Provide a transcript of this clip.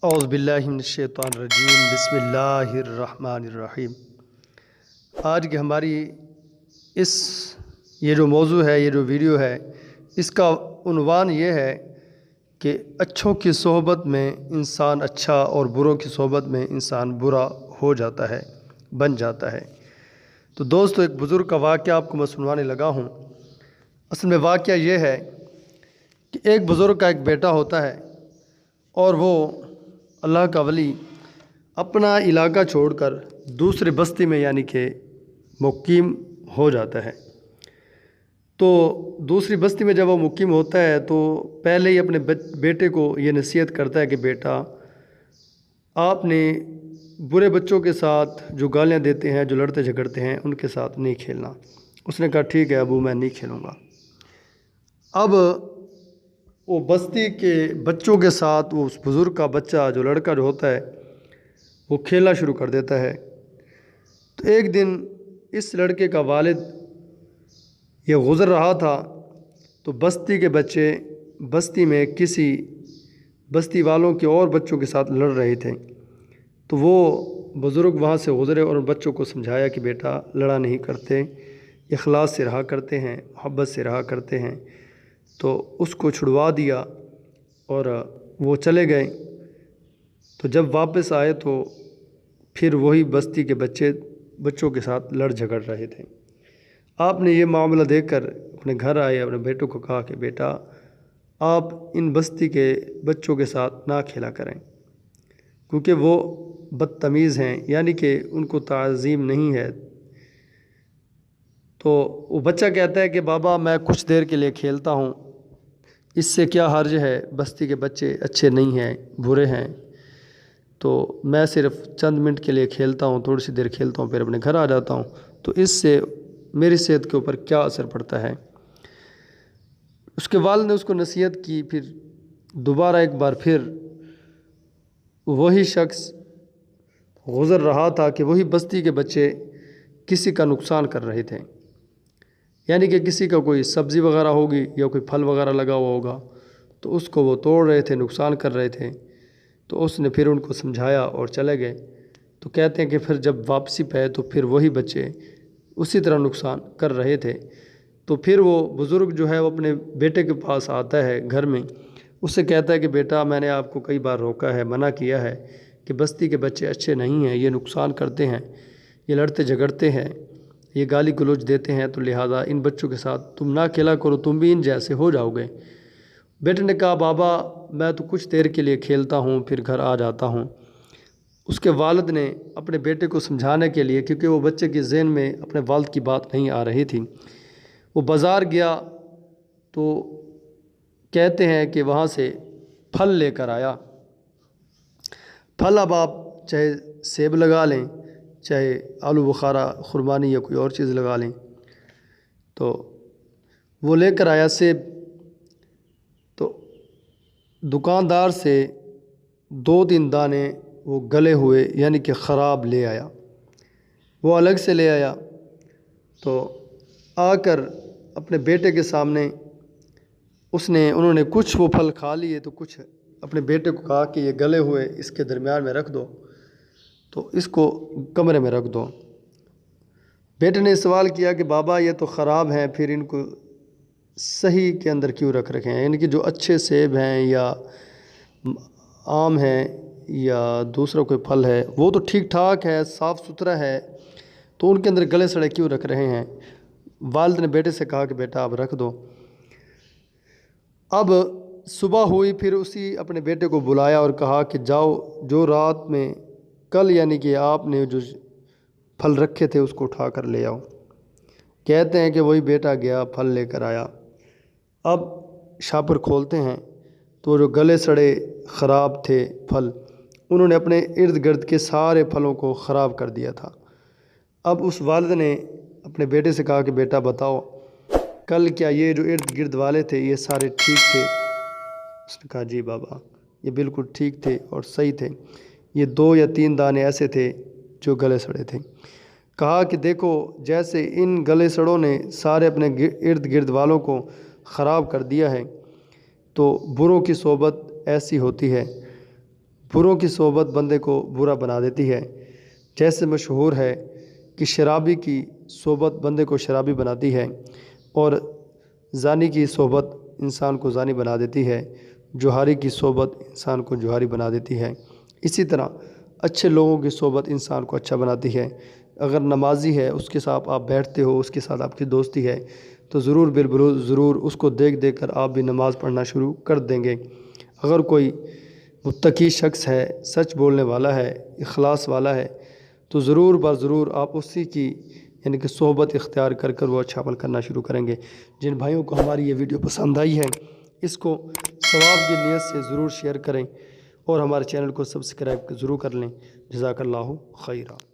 اعوذ باللہ من الشیطان الرجیم، بسم اللہ الرحمن الرحیم۔ آج کی ہماری یہ جو موضوع ہے، یہ جو ویڈیو ہے، اس کا عنوان یہ ہے کہ اچھوں کی صحبت میں انسان اچھا اور بروں کی صحبت میں انسان برا ہو جاتا ہے، بن جاتا ہے۔ تو دوستو، ایک بزرگ کا واقعہ آپ کو میں سنوانے لگا ہوں۔ اصل میں واقعہ یہ ہے کہ ایک بزرگ کا ایک بیٹا ہوتا ہے اور وہ اللہ کا ولی اپنا علاقہ چھوڑ کر دوسرے بستی میں یعنی کہ مقیم ہو جاتا ہے۔ تو دوسری بستی میں جب وہ مقیم ہوتا ہے تو پہلے ہی اپنے بیٹے کو یہ نصیحت کرتا ہے کہ بیٹا، آپ نے برے بچوں کے ساتھ جو گالیاں دیتے ہیں، جو لڑتے جھگڑتے ہیں، ان کے ساتھ نہیں کھیلنا۔ اس نے کہا ٹھیک ہے ابو، میں نہیں کھیلوں گا۔ اب وہ بستی کے بچوں کے ساتھ وہ اس بزرگ کا بچہ، جو لڑکا جو ہوتا ہے، وہ کھیلنا شروع کر دیتا ہے۔ تو ایک دن اس لڑکے کا والد یہ گزر رہا تھا تو بستی کے بچے بستی میں کسی بستی والوں کے اور بچوں کے ساتھ لڑ رہے تھے۔ تو وہ بزرگ وہاں سے گزرے اور ان بچوں کو سمجھایا کہ بیٹا، لڑا نہیں کرتے، اخلاص سے رہا کرتے ہیں، محبت سے رہا کرتے ہیں۔ تو اس کو چھڑوا دیا اور وہ چلے گئے۔ تو جب واپس آئے تو پھر وہی بستی کے بچوں کے ساتھ لڑ جھگڑ رہے تھے۔ آپ نے یہ معاملہ دیکھ کر اپنے گھر آئے، اپنے بیٹوں کو کہا کہ بیٹا، آپ ان بستی کے بچوں کے ساتھ نہ کھیلا کریں، کیونکہ وہ بدتمیز ہیں، یعنی کہ ان کو تعظیم نہیں ہے۔ تو وہ بچہ کہتا ہے کہ بابا، میں کچھ دیر کے لیے کھیلتا ہوں، اس سے کیا حرج ہے؟ بستی کے بچے اچھے نہیں ہیں، برے ہیں، تو میں صرف چند منٹ کے لیے کھیلتا ہوں، تھوڑی سی دیر کھیلتا ہوں، پھر اپنے گھر آ جاتا ہوں، تو اس سے میری صحت کے اوپر کیا اثر پڑتا ہے؟ اس کے والد نے اس کو نصیحت کی۔ پھر دوبارہ ایک بار پھر وہی شخص گزر رہا تھا کہ وہی بستی کے بچے کسی کا نقصان کر رہے تھے، یعنی کہ کسی کا کوئی سبزی وغیرہ ہوگی یا کوئی پھل وغیرہ لگا ہوا ہوگا، تو اس کو وہ توڑ رہے تھے، نقصان کر رہے تھے۔ تو اس نے پھر ان کو سمجھایا اور چلے گئے۔ تو کہتے ہیں کہ پھر جب واپسی پہ تو پھر وہی بچے اسی طرح نقصان کر رہے تھے۔ تو پھر وہ بزرگ جو ہے وہ اپنے بیٹے کے پاس آتا ہے گھر میں، اس سے کہتا ہے کہ بیٹا، میں نے آپ کو کئی بار روکا ہے، منع کیا ہے کہ بستی کے بچے اچھے نہیں ہیں، یہ نقصان کرتے ہیں، یہ لڑتے جھگڑتے ہیں، یہ گالی گلوچ دیتے ہیں، تو لہٰذا ان بچوں کے ساتھ تم نہ کھیلا کرو، تم بھی ان جیسے ہو جاؤ گے۔ بیٹے نے کہا بابا، میں تو کچھ دیر کے لیے کھیلتا ہوں، پھر گھر آ جاتا ہوں۔ اس کے والد نے اپنے بیٹے کو سمجھانے کے لیے، کیونکہ وہ بچے کے ذہن میں اپنے والد کی بات نہیں آ رہی تھی، وہ بازار گیا تو کہتے ہیں کہ وہاں سے پھل لے کر آیا۔ پھل اب آپ چاہے سیب لگا لیں، چاہے آلو بخارا، خرمانی یا کوئی اور چیز لگا لیں۔ تو وہ لے کر آیا سیب، تو دکاندار سے 2-3 دانے وہ گلے ہوئے یعنی کہ خراب لے آیا، وہ الگ سے لے آیا۔ تو آ کر اپنے بیٹے کے سامنے انہوں نے کچھ وہ پھل کھا لیے، تو کچھ اپنے بیٹے کو کہا کہ یہ گلے ہوئے اس کے درمیان میں رکھ دو، تو اس کو کمرے میں رکھ دو۔ بیٹے نے سوال کیا کہ بابا، یہ تو خراب ہیں، پھر ان کو صحیح کے اندر کیوں رکھے ہیں؟ یعنی کہ جو اچھے سیب ہیں یا آم ہیں یا دوسرا کوئی پھل ہے، وہ تو ٹھیک ٹھاک ہے، صاف ستھرا ہے، تو ان کے اندر گلے سڑے کیوں رکھ رہے ہیں؟ والد نے بیٹے سے کہا کہ بیٹا اب رکھ دو۔ اب صبح ہوئی، پھر اپنے بیٹے کو بلایا اور کہا کہ جاؤ، جو رات میں کل یعنی کہ آپ نے جو پھل رکھے تھے اس کو اٹھا کر لے آؤ۔ کہتے ہیں کہ وہی بیٹا گیا، پھل لے کر آیا۔ اب شاپر کھولتے ہیں تو جو گلے سڑے خراب تھے پھل، انہوں نے اپنے ارد گرد کے سارے پھلوں کو خراب کر دیا تھا۔ اب اس والد نے اپنے بیٹے سے کہا کہ بیٹا بتاؤ، کل کیا یہ جو ارد گرد والے تھے یہ سارے ٹھیک تھے؟ اس نے کہا جی بابا، یہ بالکل ٹھیک تھے اور صحیح تھے، یہ 2 یا 3 دانے ایسے تھے جو گلے سڑے تھے۔ کہا کہ دیکھو، جیسے ان گلے سڑوں نے سارے اپنے ارد گرد والوں کو خراب کر دیا ہے، تو بروں کی صحبت ایسی ہوتی ہے۔ بروں کی صحبت بندے کو برا بنا دیتی ہے۔ جیسے مشہور ہے کہ شرابی کی صحبت بندے کو شرابی بناتی ہے اور زانی کی صحبت انسان کو زانی بنا دیتی ہے، جوہری کی صحبت انسان کو جوہری بنا دیتی ہے۔ اسی طرح اچھے لوگوں کی صحبت انسان کو اچھا بناتی ہے۔ اگر نمازی ہے، اس کے ساتھ آپ بیٹھتے ہو، اس کے ساتھ آپ کی دوستی ہے، تو ضرور ضرور اس کو دیکھ دیکھ کر آپ بھی نماز پڑھنا شروع کر دیں گے۔ اگر کوئی متقی شخص ہے، سچ بولنے والا ہے، اخلاص والا ہے، تو ضرور آپ اسی کی یعنی کہ صحبت اختیار کر کر وہ اچھا عمل کرنا شروع کریں گے۔ جن بھائیوں کو ہماری یہ ویڈیو پسند آئی ہے، اس کو ثواب کی نیت سے ضرور شیئر کریں اور ہمارے چینل کو سبسکرائب ضرور کر لیں۔ جزاک اللہ خیرہ۔